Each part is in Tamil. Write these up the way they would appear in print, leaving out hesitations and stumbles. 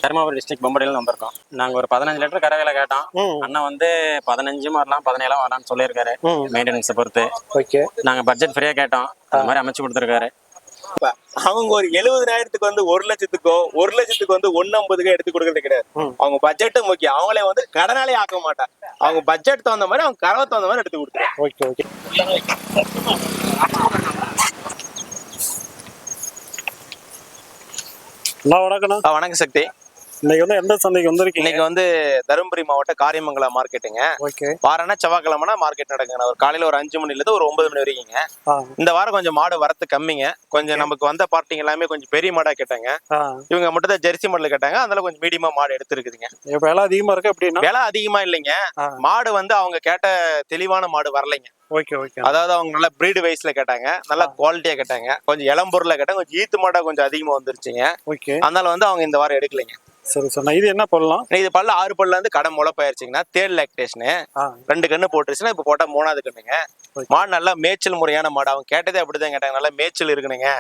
தருமபுரி டிஸ்ட்ரிக்ட் பொம்படியில் வந்திருக்கோம். நாங்கள் ஒரு 15 லிட்டர் கறவையில கேட்டோம். அண்ணன் வந்து 15 வரலாம் 17 வரலாம்னு சொல்லியிருக்காரு. மெயின்டெனன்ஸை பொறுத்து ஓகே, நாங்கள் பட்ஜெட் ஃப்ரீயாக கேட்டோம். அது மாதிரி அமைச்சு கொடுத்துருக்காரு. அவங்க ஒரு 70,000க்கு வந்து 1,00,000க்கோ 1,00,000க்கு வந்து 150க்கோ எடுத்து கொடுக்கறது கிடையாது. அவங்க பட்ஜெட் முக்கியம். அவங்களே வந்து கடனாலே ஆக்க மாட்டாங்க. அவங்க பட்ஜெட் தகுந்த மாதிரி அவங்க கறவை தகுந்த மாதிரி எடுத்து கொடுத்துருவாங்க. Okay okay. வணக்கம் சக்தி. இன்னைக்கு வந்து எந்த சந்தைக்கு வந்திருக்கீங்க? இன்னைக்கு வந்து தருமபுரி மாவட்ட காரியமங்கலம் மார்க்கெட்டுங்க. ஓகே. வாரம்னா செவ்வாய்க்கிழமைனா மார்க்கெட் நடக்குங்க. ஒரு காலையில ஒரு 5 மணில இருந்து ஒரு 9 மணி வரைக்குங்க. இந்த வாரம் கொஞ்சம் மாடு வரத்து கம்மிங்க. கொஞ்சம் நமக்கு வந்த பார்ட்டிங்க எல்லாமே கொஞ்சம் பெரிய மாடா கேட்டாங்க. இவங்க மட்டும் தான் ஜெர்சி மாடல கேட்டாங்க. அதனால கொஞ்சம் மீடியமா மாடு எடுத்துருக்குதுங்க. விலை அதிகமா இருக்கு அப்படின்னா? விலை அதிகமா இல்லைங்க. மாடு வந்து அவங்க கேட்ட தெளிவான மாடு வரலைங்க. Okay okay. அதாவது அவங்க நல்ல பிரீடு வைஸ்ல கேட்டாங்க, நல்ல குவாலிட்டியா கேட்டாங்க, கொஞ்சம் இளம்பொருளா கேட்டாங்க, கொஞ்சம் ஈத்து மாடா கொஞ்சம் அதிகமா வந்துருச்சுங்க. ஓகே. அதனால வந்து அவங்க இந்த வாரம் எடுக்கலைங்க. சரி சார். இது என்ன பண்ணலாம்? இது பல்ல 6 பல்ல இருந்து கடை முளைப்பாயிருச்சுங்கன்னா தேர்ட் லாக்டேஷனு 2 கண்ணு போட்டுருச்சுன்னா இப்ப போட்டா 3வது கண்ணுங்க. மாடு நல்லா மேய்ச்சல் முறையான மாடு. அவங்க கேட்டதே அப்படிதான் கேட்டாங்க. நல்லா மேய்ச்சல் இருக்குனுங்க.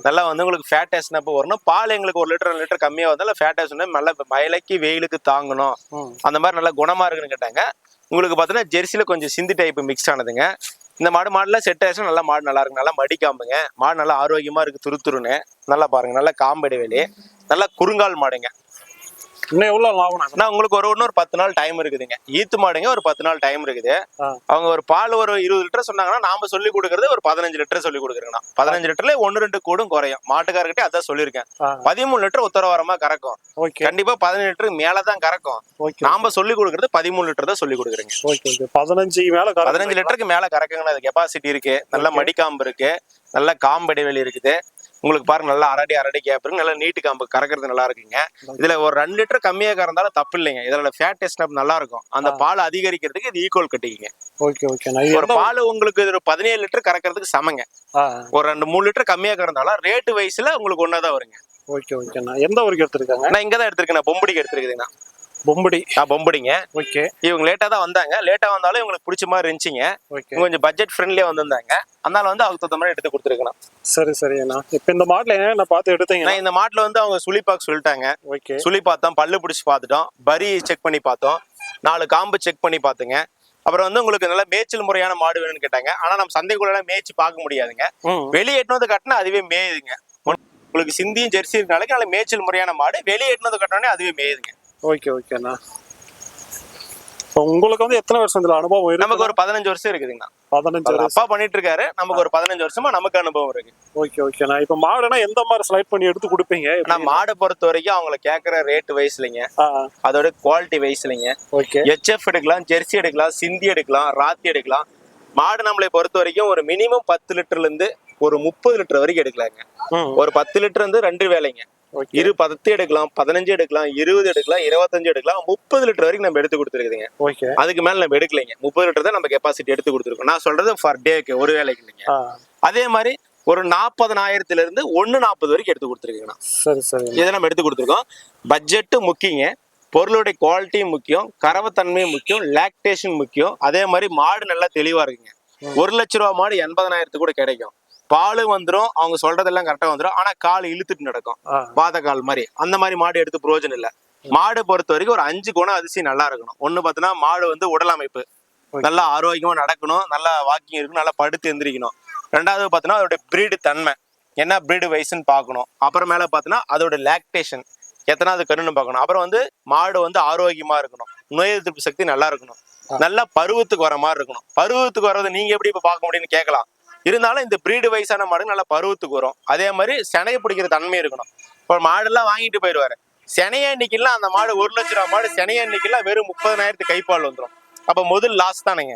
நல்லா வந்து உங்களுக்கு ஃபேட்டஸ் வரணும். பால் எங்களுக்கு 1 லிட்டர் 2 லிட்டர் கம்மியா வந்தாலும் ஃபேட்டஸ் நல்லா மழைக்கு வெயிலுக்கு தாங்கணும். அந்த மாதிரி நல்லா குணமா இருக்குன்னு கேட்டாங்க. உங்களுக்கு பாத்தீங்கன்னா ஜெர்சில கொஞ்சம் சிந்தி டைப் மிக்ஸ் ஆனதுங்க. இந்த மாடுலாம் செட் ஆயிடுச்சு. நல்லா மாடு நல்லா இருக்கு. நல்லா மடி காம்புங்க. மாடு நல்லா ஆரோக்கியமா இருக்கு. துருத்துருன்னு நல்லா பாருங்க. நல்லா காம்படி வேலி. நல்லா குறுங்கால் மாடுங்க. இன்னும் எவ்வளவு லாபம்? உங்களுக்கு ஒரு 10 நாள் டைம் இருக்குதுங்க. ஈத்து மாடுங்க ஒரு 10 நாள் டைம் இருக்குது. அவங்க ஒரு பால் ஒரு 20 லிட்டர் சொன்னாங்கன்னா நாம சொல்லி கொடுக்கறது ஒரு 15 லிட்டர் சொல்லி கொடுக்குறேங்கண்ணா. 15 லிட்டர்ல 1-2 கூடும் குறையும். மாட்டுக்காரர்கிட்ட அதான் சொல்லியிருக்கேன். 13 லிட்டர் உத்தரவாரமா கறக்கும். கண்டிப்பா 15 லிட்டருக்கு மேலதான் கறக்கும். நாம சொல்லி கொடுக்கறது 13 லிட்டர் தான் சொல்லி கொடுக்குறேங்க. 15 லிட்டருக்கு மேல கறக்குங்கண்ணா. அது கெப்பாசிட்டி இருக்கு. நல்ல மடிக்காம்பு இருக்கு. நல்ல காம்படி வெளி இருக்குது. உங்களுக்கு பாருங்க நல்லா அரடி கேப் இருக்கு. நல்லா நீட்டு காம்பு கறக்கிறது நல்லா இருக்குங்க. இதுல ஒரு 2 லிட்டர் கம்மியா கறந்தாலும் தப்பு இல்லைங்க. இதோட ஃபேட் டெஸ்ட் நல்லா இருக்கும். அந்த பால் அதிகரிக்கிறதுக்கு இது ஈக்குவல் கட்டிங்க. Okay okay. ஒரு பால் உங்களுக்கு ஒரு 17 லிட்டர் கறக்கிறதுக்கு சமங்க. ஒரு 2-3 லிட்டர் கம்மியா கறந்தாலும் ரேட்டு வயசுல உங்களுக்கு ஒன்னாதான் வருங்க. Okay okay. எந்த ஊருக்கு எடுத்திருக்காங்க? நான் இங்கதான் எடுத்திருக்கேன். பொம்படிக்கு எடுத்திருக்குதுங்கண்ணா. பொம்படிங்க. ஓகே. இவங்க லேட்டா தான் வந்தாங்க. லேட்டா வந்தாலும் இவங்களுக்கு பிடிச்ச மாதிரி இருந்துச்சுங்க. கொஞ்சம் பட்ஜெட் ஃப்ரெண்ட்லியா வந்திருந்தாங்க. அதனால வந்து அவங்க தகுந்த மாதிரி எடுத்து கொடுத்துருக்கணும். சரி சரிண்ணா. இப்ப இந்த மாட்டுல என்ன பார்த்து எடுத்தீங்க? இந்த மாட்டுல வந்து அவங்க சுழிப்பாக்கு சொல்லிட்டாங்க. சுழி பார்த்தோம், பல்லு பிடிச்சி பார்த்துட்டோம், பரி செக் பண்ணி பார்த்தோம், 4 காம்பு செக் பண்ணி பார்த்துங்க. அப்புறம் வந்து உங்களுக்கு நல்லா மேய்ச்சல் முறையான மாடு வேணும்னு கேட்டாங்க. ஆனா நம்ம சந்தைக்குள்ள மேய்ச்சி பார்க்க முடியாதுங்க. வெளியே எட்டுனது கட்டினா அதுவே மேயுதுங்க. உங்களுக்கு சிந்தியும் ஜெர்சி இருக்கனால நல்ல மேய்ச்சல் முறையான மாடு. வெளியே எட்டுனது கட்டினோடனே அதுவே மேயுதுங்க. ஓகே ஓகேண்ணா. உங்களுக்கு வந்து எத்தனை வருஷம் இதுல அனுபவம் இருக்கு? நமக்கு ஒரு 15 வருஷம் இருக்குதுங்கண்ணா. 15 வருஷம் அப்பா பண்ணிட்டு இருக்காரு. நமக்கு ஒரு 15 வருஷமா நமக்கு அனுபவம் இருக்கு. ஓகே ஓகேண்ணா. இப்ப மாடுனா எந்த மாதிரி செலக்ட் பண்ணி எடுத்து கொடுப்பீங்க? நான் மாடை பொறுத்த வரைக்கும் அவங்களை கேட்கற ரேட் வயசுலங்க, அதோட குவாலிட்டி வயசுலங்க. ஓகே. HF எடுக்கலாம், ஜெர்சி எடுக்கலாம், சிந்தி எடுக்கலாம், ராத்தி எடுக்கலாம். மாடு நம்மளை பொறுத்த வரைக்கும் ஒரு மினிமம் 10 லிட்டர்ல இருந்து ஒரு 30 லிட்டர் வரைக்கும் எடுக்கலாங்க. ஒரு 10 லிட்டர் வந்து 2 வேலைங்க. 10 எடுக்கலாம், 15 எடுக்கலாம், 20 எடுக்கலாம், 25 எடுக்கலாம், 30 லிட்டர் வரைக்கும் நம்ம எடுத்து கொடுத்துருக்குதுங்க. அதுக்கு மேல நம்ம எடுக்கலைங்க. 30 லிட்டர் தான் நம்ம கெப்பாசிட்டி எடுத்து கொடுத்துருக்கோம். நான் சொல்றது ஃபார் டேக்கு, ஒரு வேலைக்கு இல்லைங்க. அதே மாதிரி ஒரு 40,000 இருந்து 140 வரைக்கும் எடுத்து கொடுத்துருக்கீங்கண்ணா. சரி சரி. இதை நம்ம எடுத்து கொடுத்துருக்கோம். பட்ஜெட்டு முக்கியங்க. பொருளுடைய குவாலிட்டியும் முக்கியம், கறவைத்தன்மையும் முக்கியம், லாக்டேஷன் முக்கியம். அதே மாதிரி மாடு நல்லா தெளிவா இருக்குங்க. 1 லட்ச ரூபா மாடு 80,000 கூட கிடைக்கும். பால் வந்துடும். அவங்க சொல்றதெல்லாம் கரெக்டா வந்துடும். ஆனா கால் இழுத்துட்டு நடக்கும். பாத கால் மாதிரி. அந்த மாதிரி மாடு எடுத்து பிரயோஜனம் இல்ல. மாடு பொறுத்த வரைக்கும் ஒரு 5 குணம் அதிசயம் நல்லா இருக்கணும். ஒண்ணு பாத்தீங்கன்னா மாடு வந்து உடல் அமைப்பு நல்லா ஆரோக்கியமா நடக்கணும். நல்லா வாக்கிங் இருக்கணும். நல்லா படுத்து எந்திரிக்கணும். 2வது பாத்தீங்கன்னா அதோட பிரீடு தன்மை என்ன பிரீடு வயசுன்னு பார்க்கணும். அப்புறம் மேல பாத்தீங்கன்னா அதோட லாக்டேஷன் எத்தனாவது கண்ணுன்னு பார்க்கணும். அப்புறம் வந்து மாடு வந்து ஆரோக்கியமா இருக்கணும். நோய் எதிர்ப்பு சக்தி நல்லா இருக்கணும். நல்லா பருவத்துக்கு வர மாதிரி இருக்கணும். பருவத்துக்கு வர்றது நீங்க எப்படி இப்ப பார்க்க முடியும்னு கேட்கலாம். இருந்தாலும் இந்த பிரீடு வயசான மாடு நல்லா பருவத்துக்கு வரும். அதே மாதிரி செனையை பிடிக்கிற தன்மை இருக்கணும். இப்போ மாடெல்லாம் வாங்கிட்டு போயிடுவாரு. செனைய எண்ணிக்கலாம் அந்த மாடு 1 லட்ச ரூபா மாடு செனைய எண்ணிக்கலாம் வெறும் 30,000 கைப்பால் வந்துடும். அப்ப முதல் லாஸ் தானேங்க.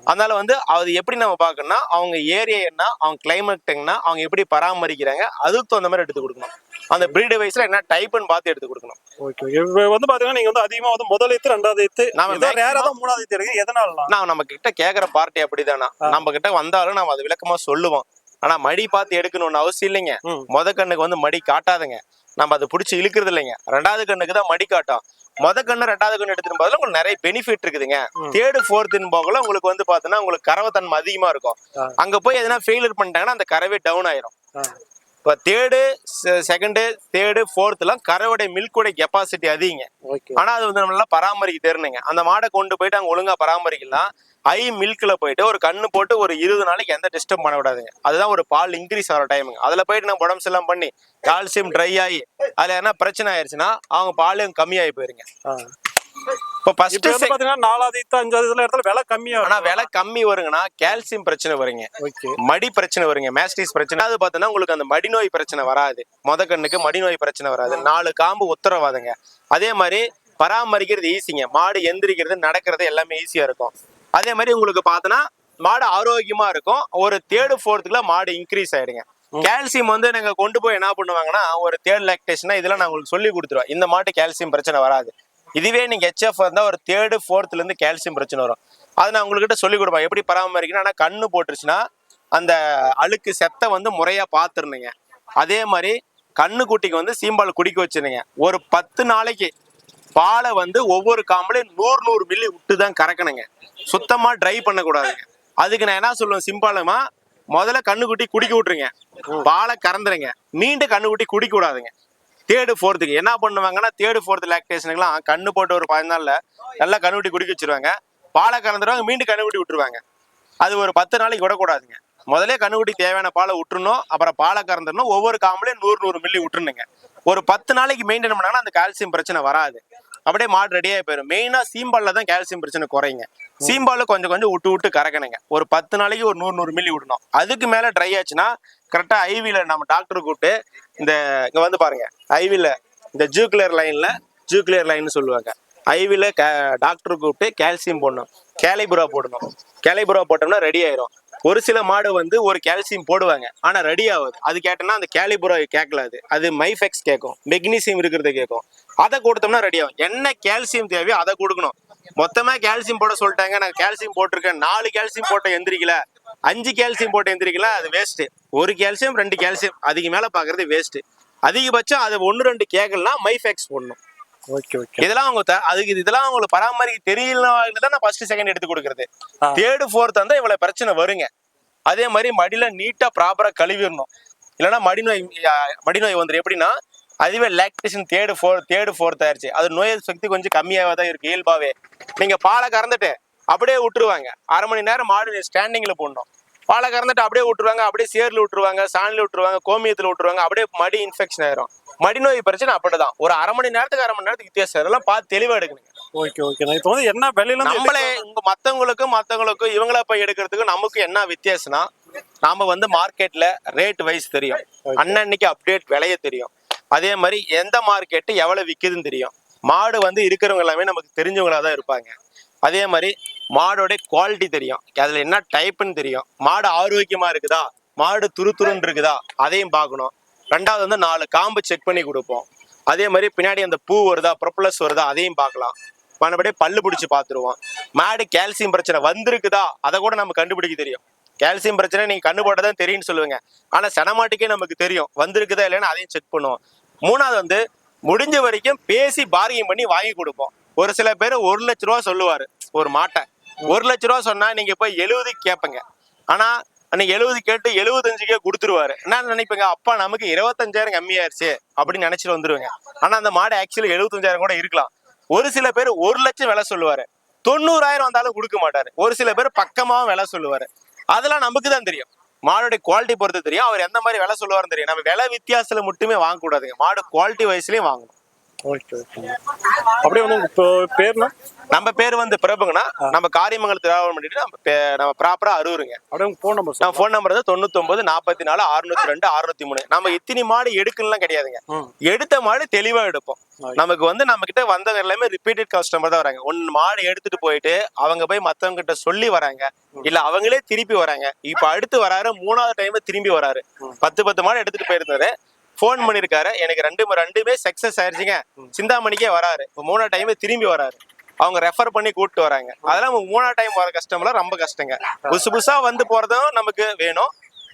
அதனால வந்து அது எப்படி நம்ம பார்க்கணும்னா அவங்க ஏரியா என்ன, அவங்க கிளைமேட் என்ன, அவங்க எப்படி பராமரிக்கிறாங்க, அதுக்கு தகுந்த மாதிரி எடுத்து கொடுக்கணும். அந்த பிரீடு வயசுல என்ன டைப்னு பார்த்து எடுத்து கொடுக்கணும். ஓகே. வந்து பாத்தீங்கன்னா நீங்க வந்து அதிகமா வந்து முதல் ஈத்து 2வது ஈத்து நாம ரேரா தான் 3வது ஈத்து இருக்கு. எதனால? நான் நம்ம கிட்ட கேக்குற பார்ட்டி அப்படிதானா. நம்ம கிட்ட வந்தாலும் நம்ம அது விளக்கமா சொல்லுவோம். ஆனா மடி பார்த்து எடுக்கணும்னு அவசியம் இல்லைங்க. முத கண்ணுக்கு வந்து மடி காட்டாதுங்க. நம்ம அதை பிடிச்சி இழுக்கிறது இல்லைங்க. 2வது கண்ணுக்கு தான் மடி காட்டும். முத கண்ணு 2வது கண்ணு எடுத்துட்டு போதுல உங்களுக்கு நிறைய பெனிஃபிட் இருக்குதுங்க. 3rd 4th போகல உங்களுக்கு வந்து பாத்தீங்கன்னா உங்களுக்கு கறவை தன்மை அதிகமா இருக்கும். அங்க போய் எதனா ஃபெயிலியர் பண்ணிட்டாங்கன்னா அந்த கறவை டவுன் ஆயிரும். இப்போ தேர்டு, செகண்டு, தேர்டு, ஃபோர்த்துலாம் கறவோடைய மில்கோடைய கெப்பாசிட்டி அதிகங்க. ஆனா அது வந்து நம்மளால பராமரிக்க தெரியுங்க. அந்த மாடை கொண்டு போயிட்டு அங்க ஒழுங்கா பராமரிக்கலாம். ஹை மில்க்ல போயிட்டு ஒரு கண்ணு போட்டு ஒரு 20 நாளைக்கு எந்த டிஸ்டர்ப் பண்ண விடாதுங்க. அதுதான் ஒரு பால் இன்க்ரீஸ் ஆகிற டைமுங்க. அதுல போயிட்டு நம்ம உடம்பு எல்லாம் பண்ணி கால்சியம் ட்ரை ஆகி அதுல என்ன பிரச்சனை ஆயிடுச்சுன்னா அவங்க பாலும் கம்மியாகி போயிருங்க. இப்போ ஃபர்ஸ்ட் பாத்தீங்கன்னா 4வது 5வது இடத்துல விலை கம்மியா, ஆனா விலை கம்மி வருங்கன்னா கால்சியம் பிரச்சனை வருங்க, மடி பிரச்சனை வருங்க, மேஸ்டிஸ் பிரச்சனை. அது பார்த்தோன்னா உங்களுக்கு அந்த மடி நோய் பிரச்சனை வராது. கண்ணுக்கு மடி நோய் பிரச்சனை வராது. 4 காம்பு உத்தரவாதங்க. அதே மாதிரி பராமரிக்கிறது ஈஸிங்க. மாடு எந்திரிக்கிறது நடக்கிறது எல்லாமே ஈஸியா இருக்கும். அதே மாதிரி உங்களுக்கு பார்த்தோன்னா மாடு ஆரோக்கியமா இருக்கும். ஒரு 3rd 4th மாடு இன்க்ரீஸ் ஆயிடுங்க. கால்சியம் வந்து நீங்க கொண்டு போய் என்ன பண்ணுவாங்கன்னா ஒரு 3rd லாக்டேஷனா இதெல்லாம் நான் உங்களுக்கு சொல்லி கொடுத்துருவேன். இந்த மாட்டு கால்சியம் பிரச்சனை வராது. இதுவே நீங்க HF இருந்தா ஒரு 3rd 4th கால்சியம் பிரச்சனை வரும். அதை நான் உங்ககிட்ட சொல்லி கொடுப்பேன் எப்படி பராமரிக்கணும். ஆனா கண்ணு போட்டுருச்சுன்னா அந்த அழுக்கு செத்தை வந்து முறையா பாத்துருணுங்க. அதே மாதிரி கண்ணு குட்டிக்கு வந்து சீம்பால் குடிக்க வச்சிருங்க. ஒரு 10 நாளைக்கு பாலை வந்து ஒவ்வொரு காம்பளையும் 100 மில்லி விட்டு தான் கறக்கணுங்க. சுத்தமா ட்ரை பண்ணக்கூடாதுங்க. அதுக்கு நான் என்ன சொல்லுவேன் சிம்பாலமா, முதல்ல கண்ணுக்குட்டி குடிக்க விட்டுருங்க, பாலை கறந்துருங்க, மீண்டும் கண்ணுக்குட்டி குடிக்க விடாதுங்க. 3rd 4th என்ன பண்ணுவாங்கன்னா 3rd 4th லாக்டேஷனுக்குலாம் கண்ணு போட்டு ஒரு 10 நாள்ல நல்லா கண்ணுக்குட்டி குடிக்க வச்சிருவாங்க, பாலை கறந்துருவாங்க, மீண்டும் கண்ணுக்குட்டி விட்டுருவாங்க. அது ஒரு 10 நாளைக்கு விடக்கூடாதுங்க. முதல்ல கண்ணுக்குட்டி தேவையான பாலை விட்டுருணும், அப்புறம் பாலை கறந்துடணும், ஒவ்வொரு காம்பளையும் 100 மில்லி விட்டுருணுங்க. ஒரு 10 நாளைக்கு மெயின்டைன் பண்ணாங்கன்னா அந்த கால்சியம் பிரச்சனை வராது. அப்படியே மாடு ரெடியாக போயிடும். மெயினா சீம்பால்ல தான் கால்சியம் பிரச்சனை குறைங்க. சீம்பால் கொஞ்சம் கொஞ்சம் விட்டு கறக்கணுங்க. ஒரு 10 நாளைக்கு ஒரு 100 மில்லி விடணும். அதுக்கு மேல ட்ரை ஆச்சுன்னா கரெக்டா ஐவில நம்ம டாக்டர் கூப்பிட்டு இந்த இங்க வந்து பாருங்க, ஐவில இந்த ஜூக்ளியர் லைன் சொல்லுவாங்க. ஐவில டாக்டர் கூப்பிட்டு கால்சியம் போடணும், கேலிபுரா போடணும். கேலிபுரா போட்டோம்னா ரெடி ஆயிரும். ஒரு சில மாடு வந்து ஒரு கால்சியம் போடுவாங்க ஆனா ரெடி ஆகுது. அது கேட்டோம்னா அந்த கேலிபுரா கேட்கலாது, அது மைஃபெக்ஸ் கேட்கும், மெக்னீசியம் இருக்கிறத கேட்கும். அதை கொடுத்தோம்னா ரெடி ஆகும். என்ன கால்சியம் தேவையோ அதை கொடுக்கணும். மொத்தமா கால்சியம் போட சொல்லிட்டாங்க, நான் கால்சியம் போட்டிருக்கேன், 4 கால்சியம் போட்ட எந்திரிக்கல, 5 கால்சியம் போட்ட எந்திரிக்கல, அது வேஸ்ட். 1 கால்சியம் 2 கால்சியம் அதுக்கு மேல பாக்குறது வேஸ்ட். அதிகபட்சம் அது 1-2 கேட்கலாம் மைஃபெக்ஸ் போடணும். இதெல்லாம் அவங்க அதுக்கு இதெல்லாம் அவங்களுக்கு பராமரிக்க தெரியலதான் நான் ஃபர்ஸ்ட் செகண்ட் எடுத்து கொடுக்கறது. 3rd 4th வந்து இவ்வளவு பிரச்சனை வருங்க. அதே மாதிரி மடியில நீட்டா ப்ராப்பரா கழுவிடணும். இல்லைன்னா மடி நோய் வந்துடும். எப்படின்னா அதுவே லாக்டேஷன் 3rd 4th ஆயிடுச்சு, அது நோய் சக்தி கொஞ்சம் கம்மியாக தான் இருக்கு இயல்பாவே. நீங்க பாலை கறந்துட்டு அப்படியே விட்டுருவாங்க, 1/2 மணி நேரம் மாடு ஸ்டாண்டிங்ல போடணும். பாலை கறந்துட்டு அப்படியே விட்டுருவாங்க, அப்படியே சேர்ல விட்டுருவாங்க, சாணில விட்டுருவாங்க, கோமியத்துல விட்டுருவாங்க, அப்படியே மடி இன்ஃபெக்ஷன் ஆயிரும். மடி நோய் பிரச்சனை அப்படிதான். ஒரு 1/2 மணி நேரத்துக்கு வித்தியாசம். இதெல்லாம் பார்த்து தெளிவா எடுக்கணுங்க. இப்போ வந்து என்ன வெளியில நம்மளே மத்தவங்களுக்கும் இவங்கள போய் எடுக்கிறதுக்கு நமக்கு என்ன வித்தியாசம்னா, நாம வந்து மார்க்கெட்ல ரேட் வைஸ் தெரியும், அன்னன்னைக்கு அப்டேட் விலைய தெரியும். அதே மாதிரி எந்த மார்க்கெட்டு எவ்வளவு விற்குதுன்னு தெரியும். மாடு வந்து இருக்கிறவங்க எல்லாமே நமக்கு தெரிஞ்சவங்களா தான் இருப்பாங்க. அதே மாதிரி மாடோட குவாலிட்டி தெரியும், அதுல என்ன டைப்னு தெரியும். மாடு ஆரோக்கியமா இருக்குதா, மாடு துருத்துருன்னு இருக்குதா அதையும் பார்க்கணும். 2வது வந்து 4 காம்பு செக் பண்ணி கொடுப்போம். அதே மாதிரி பின்னாடி அந்த பூ வருதா, ப்ரொப்பலஸ் வருதா அதையும் பார்க்கலாம். மறுபடியும் பல்லு பிடிச்சி பார்த்துருவோம். மாடு கால்சியம் பிரச்சனை வந்திருக்குதா அதை கூட நம்ம கண்டுபிடிக்க தெரியும். கால்சியம் பிரச்சனை நீங்க கண்ணு போட்டதான் தெரியும்னு சொல்லுவாங்க, ஆனா செனமாட்டுக்கே நமக்கு தெரியும் வந்திருக்குதா இல்லைன்னு அதையும் செக் பண்ணுவோம். 3வது வந்து முடிஞ்ச வரைக்கும் பேசி பார்கிங் பண்ணி வாங்கி கொடுப்போம். ஒரு சில பேர் 1 லட்ச ரூபா சொல்லுவாரு ஒரு மாட்டை. 1 லட்ச ரூபா சொன்னா நீங்க போய் 70 கேட்பீங்க, ஆனா அன்னைக்கு 70 கேட்டு 75 கொடுத்துருவாரு. என்ன நினைப்பீங்க, அப்பா நமக்கு 25,000 கம்மியாயிருச்சு அப்படின்னு நினைச்சிட்டு வந்துருவாங்க. ஆனா அந்த மாடு ஆக்சுவலி 75,000 கூட இருக்கலாம். ஒரு சில பேர் 1 லட்சம் விலை சொல்லுவாரு, 90,000 வந்தாலும் கொடுக்க மாட்டாரு. ஒரு சில பேர் பக்கமாவும் விலை சொல்லுவாரு. அதெல்லாம் நமக்கு தான் தெரியும், மாடோட குவாலிட்டி பொறுத்து தெரியும், அவர் எந்த மாதிரி விலை சொல்லுவாருன்னு தெரியும். நம்ம விலை வித்தியாசத்துல மட்டுமே வாங்க கூடாதுங்க, மாடு குவாலிட்டி வைஸ்லயும் வாங்கணும். அப்படியே வந்து இப்போ பேர்னா நம்ம பேர் வந்து பிரபுங்கண்ணா. நம்ம காரியமங்கலத்து வியாபாரம் பண்ணிட்டு நம்ம ப்ராப்பரா அரூருங்க. அப்படியே ஃபோன் நம்பர் நம்ம ஃபோன் நம்பர் வந்து 99 44 602 603. நம்ம இத்தனை மாடு எடுக்கலாம் கிடையாதுங்க, எடுத்த மாடு தெளிவா எடுப்போம். நமக்கு வந்து நம்ம கிட்ட வந்தவங்க எல்லாமே ரிப்பீட்டட் கஸ்டமர் தான் வராங்க. 1 மாடு எடுத்துட்டு போயிட்டு அவங்க போய் மத்தவங்க கிட்ட சொல்லி வராங்க, இல்ல அவங்களே திருப்பி வராங்க. இப்ப அடுத்து வராரு 3வது டைம் திரும்பி வராரு. 10 மாடு எடுத்துட்டு போயிருந்தாரு, போன் பண்ணிருக்காரு, எனக்கு ரெண்டுமே சக்சஸ் ஆயிருச்சுங்க, சிந்தாமணிக்கே வராரு. 3வது டைம் திரும்பி வராரு, அவங்க ரெஃபர் பண்ணி கூப்பிட்டு வராங்க. அதெல்லாம் 3வது டைம் வர கஸ்டமர்லாம் ரொம்ப கஷ்டங்க. புதுசா வந்து போறதும் நமக்கு வேணும்,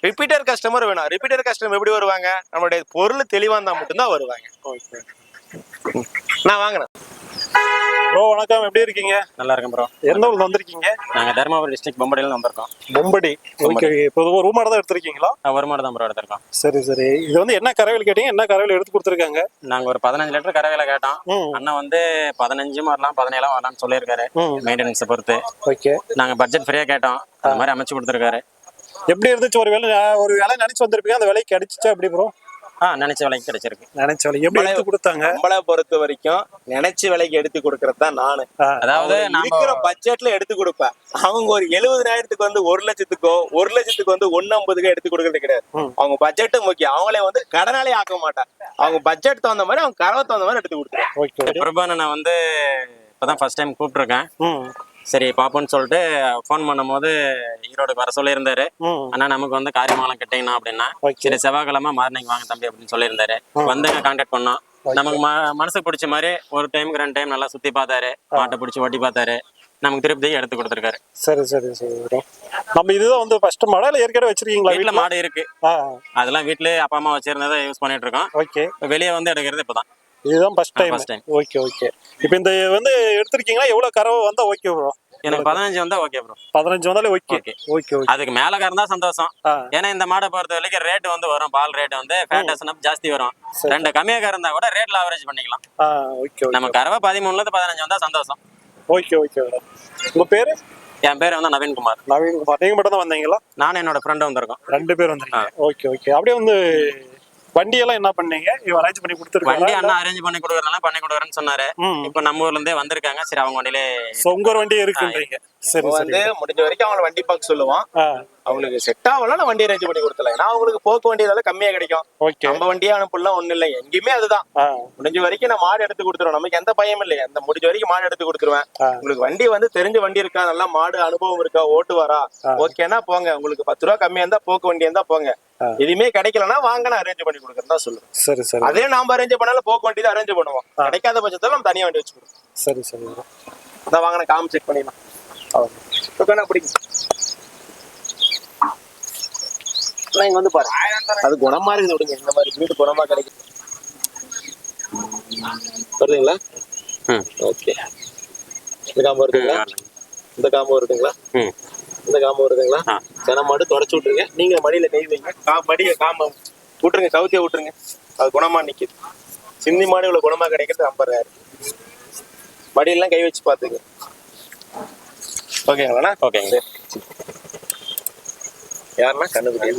ரிப்பீட்டர் கஸ்டமர் வேணும். ரிப்பீட்டர் கஸ்டமர் எப்படி வருவாங்க, நம்மளுடைய பொருள் தெளிவா இருந்தா மட்டும்தான் வருவாங்க. நான் வாங்கினேன். ப்ரோ வணக்கம், எப்படி இருக்கீங்க? நல்லா இருக்கேன் ப்ரோ. எந்த ஊர்ல வந்திருக்கீங்க? நாங்க தருமபுரி டிஸ்ட்ரிக்ட் பொம்படியில வந்திருக்கோம். பொம்படி. ஓகே, இப்போ ஒரு மாடு தான் எடுத்திருக்கீங்களா? ஒரு மாடு தான் ப்ரோ எடுத்திருக்கோம். சரி சரி. இது வந்து என்ன கறவையில் கேட்டீங்க, என்ன கறவையில் எடுத்து கொடுத்துருக்காங்க? நாங்க ஒரு 15 லிட்டர் கறவையில கேட்டோம். அண்ணன் வந்து 15 வரலாம் 17 வரலாம்னு சொல்லியிருக்காரு. மெயின்டெனன்ஸை பொறுத்து. ஓகே. நாங்க பட்ஜெட் ஃப்ரீயா கேட்டோம், அந்த மாதிரி அமைச்சு கொடுத்துருக்காரு. எப்படி இருந்துச்சு? ஒரு வேலை நினைச்சு வந்திருப்பீங்க, அந்த வேலைக்கு கிடைச்சிச்சா எப்படி ப்ரோ? நினைச்ச விலைக்கு கிடைச்சிருக்கு. நினைச்ச வேலை எப்படி எடுத்து கொடுத்தாங்க? நம்மளை பொறுத்த வரைக்கும் நினைச்ச விலைக்கு எடுத்து கொடுக்கறது தான் நானு. அதாவது இருக்கிற பட்ஜெட்ல எடுத்து கொடுப்பேன். அவங்க ஒரு 70,000க்கு வந்து 1 லட்சத்துக்கோ 1 லட்சத்துக்கு வந்து 150க்கோ எடுத்து கொடுக்கறது கிடையாது. அவங்க பட்ஜெட் முக்கியம். அவங்களே வந்து கடனாலே ஆக்க மாட்டாங்க. அவங்க பட்ஜெட் தகுந்த மாதிரி, அவங்க கரவை தகுந்த மாதிரி எடுத்து கொடுத்துருவேன். ஓகே. பிரபான நான் வந்து இப்பதான் ஃபர்ஸ்ட் டைம் கூப்பிட்டுருக்கேன். சரி பாப்போன்னு சொல்லிட்டு ஃபோன் பண்ணும்போது ஈரோடுக்கு வர சொல்லியிருந்தாரு. ஆனா நமக்கு வந்து காரியமாலம் கிட்டீங்கன்னா அப்படின்னா சரி செவ்வாய்க்கிழமை மார்னிங் வாங்க தம்பி அப்படின்னு சொல்லியிருந்தாரு. வந்துங்க கான்டாக்ட் பண்ணோம். நமக்கு மனசுக்கு பிடிச்ச மாதிரி ஒரு டைமுக்கு 2 டைம் நல்லா சுத்தி பார்த்தாரு, மாட்டை பிடிச்சி ஓட்டி பார்த்தாரு. நமக்கு திருப்தியை எடுத்து கொடுத்துருக்காரு. சரி சரி சரி. நம்ம இதுதான் வந்து ஃபர்ஸ்ட் மாடா இல்ல ஏற்கனவே வச்சிருக்கீங்களா? வீட்டுல மாடு இருக்கு, அதெல்லாம் வீட்லயே அப்பா அம்மா வச்சிருந்ததை யூஸ் பண்ணிட்டு இருக்கோம். ஓகே. வெளியே வந்து எடுக்கிறது இப்பதான் இதுதான் ஃபர்ஸ்ட் டைம். Okay okay. இப்போ இந்த வந்து எடுத்திருக்கீங்களா? எவ்வளவு கறவை வந்தா ஓகே ப்ரோ? எனக்கு 15 வந்தா ஓகே ப்ரோ. 15 வந்தாலே ஓகே. Okay okay. அதுக்கு மேல கறந்தா சந்தோஷம். ஏன்னா இந்த மாடை பொறுத்த வரைக்கும் ரேட் வந்து வரும், பால் ரேட் வந்து ஃபேட்டஸ்னப் ஜாஸ்தி வரும். 2 கம்மியா கறந்தா கூட ரேட்ல ஆவரேஜ் பண்ணிக்கலாம். ஓகே. நம்ம கறவை 13ல இருந்து 15 வந்தா சந்தோஷம். Okay okay. உங்க பேரு? என் பேர் வந்து நவீன்குமார். நவீன்குமார். நீங்க மட்டும் தான் வந்தீங்களா? நானும் என்னோட ஃப்ரெண்டும் வந்திருக்கோம். 2 பேர் வந்திருக்கீங்க. Okay okay. அப்படியே வந்து வண்டி எல்லாம் என்ன பண்ணீங்க? அரேஞ்ச் பண்ணி கொடுத்துருக்காங்க. வண்டி அண்ணா அரேஞ்ச் பண்ணி கொடுக்கறனால பண்ணி கொடுக்குறேன்னு சொன்னாரு. இப்போ நம்ம ஊர்ல இருந்தே வந்திருக்காங்க. சரி அவங்க வண்டியிலே உங்க வண்டி இருக்குன்றீங்க. சரி வந்து முடிஞ்ச வரைக்கும் அவங்களை வண்டி பார்க்க சொல்லுவோம். அவங்களுக்கு செட் ஆகலாம் வண்டி அரேஞ்ச் பண்ணி கொடுத்தலாம். ஏன்னா அவங்களுக்கு போக்கு வண்டியால கம்மியா கிடைக்கும். நம்ம வண்டியே அனுப்பலாம் ஒண்ணு இல்லை, எங்கேயுமே அதுதான். முடிஞ்ச வரைக்கும் நான் மாடு எடுத்து கொடுத்துருவேன். நமக்கு எந்த பயம் இல்லை. அந்த முடிஞ்ச வரைக்கும் மாடு எடுத்து கொடுத்துருவேன். உங்களுக்கு வண்டி வந்து தெரிஞ்ச வண்டி இருக்கா, நல்லா மாடு அனுபவம் இருக்கா, ஓட்டுவாரா, ஓகேன்னா போங்க. உங்களுக்கு 10 ரூபா கம்மியா இருந்தா போக்கு வண்டி இருந்தா போங்க. எதுவுமே கிடைக்கலன்னா வாங்க, நான் அரேஞ்ச் பண்ணி கொடுக்குறதா சொல்லுவேன். சரி சரி. அதே நாம அரேஞ்ச் பண்ணாலும் போக்கு வண்டி தான் அரேஞ்ச் பண்ணுவோம். கிடைக்காத பட்சத்துல நம்ம தனியா வண்டி வச்சுக்கணும். சரி சரி. அதான் வாங்க, நான் காம் செக் பண்ணிடலாம். இங்க வந்து பாரு, அது குணமா இருக்குது. விடுங்க, இந்த மாதிரி வீடு குணமா கிடைக்கும். வருதுங்களா? ஓகே. இந்த காம்பு வருதுங்களா? இந்த காம்பு வருதுங்களா? இந்த காம்பு வருதுங்களா? சென மாடு தொடச்சு விட்டுருங்க. நீங்க மடியில கை வைங்க. மடிய காம்ப விட்டுருங்க, கவுத்திய விட்டுருங்க. அது குணமா நிக்குது. சிந்தி மாடு இவ்வளவு குணமா கிடைக்கிறது 50 ரூபாய். மடியெல்லாம் கை வச்சு பாத்துங்க. ஓகேங்களா? ஓகேங்க. யாருன்னா கண்ணுக்குட்டி.